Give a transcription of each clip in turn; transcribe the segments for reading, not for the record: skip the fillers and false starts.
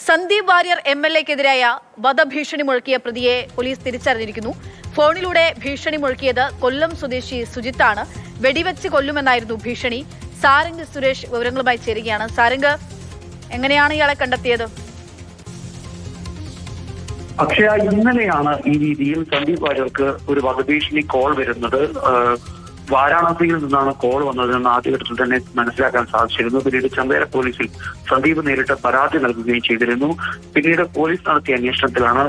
സന്ദീപ് വാര്യർ MLA-ക്കെതിരായ വധഭീഷണി മുഴക്കിയ പ്രതിയെ പോലീസ് തിരിച്ചറിഞ്ഞിരിക്കുന്നു. ഫോണിലൂടെ ഭീഷണി മുഴക്കിയത് കൊല്ലം സ്വദേശി സുജിത്താണ്. വെടിവെച്ച് കൊല്ലുമെന്നായിരുന്നു ഭീഷണി. സാരംഗ് സുരേഷ് വിവരങ്ങളുമായി ചേരുകയാണ്. സാരംഗ്, എങ്ങനെയാണ് ഇയാളെ കണ്ടെത്തിയത്? അക്ഷയ, ഇന്നലെയാണ് ഈ രീതിയിൽ സന്ദീപ് വാര്യർക്ക് ഒരു വധഭീഷണി കോൾ വരുന്നത്. വാരാണസിയിൽ നിന്നാണ് കോൾ വന്നതെന്ന് ആദ്യഘട്ടത്തിൽ തന്നെ മനസ്സിലാക്കാൻ സാധിച്ചിരുന്നു. പിന്നീട് ചമ്പേര പോലീസിൽ സന്ദീപ് നേരിട്ട് പരാതി നൽകുകയും ചെയ്തിരുന്നു. പിന്നീട് പോലീസ് നടത്തിയ അന്വേഷണത്തിലാണ്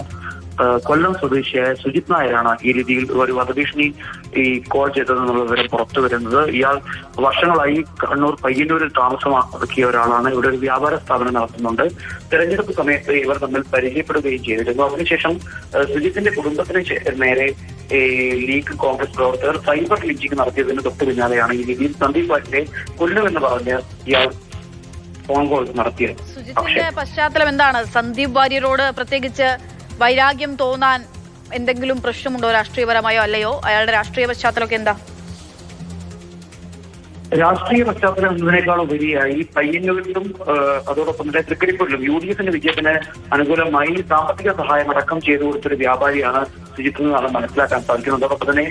കൊല്ലം സ്വദേശിയായ സുജിത് നായരാണ് ഈ രീതിയിൽ ഒരു വധഭീഷണി കോൾ ചെയ്തതെന്നുള്ള വിവരം പുറത്തു വരുന്നത്. ഇയാൾ വർഷങ്ങളായി കണ്ണൂർ പയ്യന്നൂരിൽ താമസമാക്കിയ ഒരാളാണ്. ഇവിടെ ഒരു വ്യാപാര സ്ഥാപനം നടത്തുന്നുണ്ട്. തെരഞ്ഞെടുപ്പ് സമയത്ത് ഇവർ തമ്മിൽ പരിചയപ്പെടുകയും ചെയ്തിരുന്നു. അതിനുശേഷം സുജിത്തിന്റെ കുടുംബത്തിന് നേരെ ലീഗ് കോൺഗ്രസ് പ്രവർത്തകർ സൈബർ ലിഞ്ചിങ് നടത്തിയതിന് തൊട്ട് പിന്നാലെയാണ് ഈ രീതിയിൽ സന്ദീപ് വാര്യരെ കൊല്ലുമെന്ന് പറഞ്ഞ് ഇയാൾ ഫോൺ കോൾ നടത്തിയത്. സുജിത്തിന്റെ പശ്ചാത്തലം എന്താണ്? സന്ദീപ് വാര്യരോട് പ്രത്യേകിച്ച് വൈരാഗ്യം തോന്നാൻ എന്തെങ്കിലും പ്രശ്നമുണ്ടോ, രാഷ്ട്രീയപരമായോ അല്ലയോ? അയാളുടെ രാഷ്ട്രീയ പശ്ചാത്തലമൊക്കെ എന്താ? രാഷ്ട്രീയ പശ്ചാത്തലം എന്നതിനേക്കാൾ ഉപരിയായി പയ്യന്നൂരിലും അതോടൊപ്പം തന്നെ തൃക്കരിപ്പൂരിലും UDFന്റെ വിജയത്തിന് അനുകൂലമായി സാമ്പത്തിക സഹായം അടക്കം ചെയ്തു കൊടുത്തൊരു വ്യാപാരിയാണ് സുജിത്ത് എന്നാണ് മനസ്സിലാക്കാൻ സാധിക്കുന്നത്. അതോടൊപ്പം തന്നെ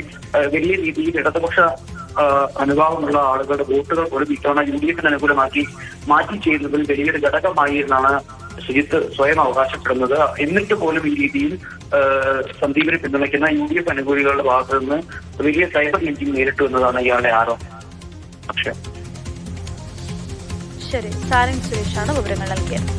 വലിയ രീതിയിൽ ഇടതുപക്ഷ അനുഭാവമുള്ള ആളുകളുടെ വോട്ടുകൾ പോലും ഇത്തവണ UDFന് അനുകൂലമാക്കി മാറ്റി ചെയ്യുന്നതിൽ വലിയൊരു ഘടകമായി എന്നാണ് സുജിത്ത് സ്വയം അവകാശപ്പെടുന്നത്. എന്നിട്ട് പോലും ഈ രീതിയിൽ സന്ദീപിനെ പിന്തുണയ്ക്കുന്ന UDF അനുകൂലികളുടെ ഭാഗത്തു നിന്ന് വലിയ സൈബർ ലിഞ്ചിങ് നേരിട്ടു എന്നതാണ് ഇയാളുടെ ആരോപണം. ശരി, സാരംഗ് സുരേഷാണ് വിവരങ്ങൾ നൽകിയത്.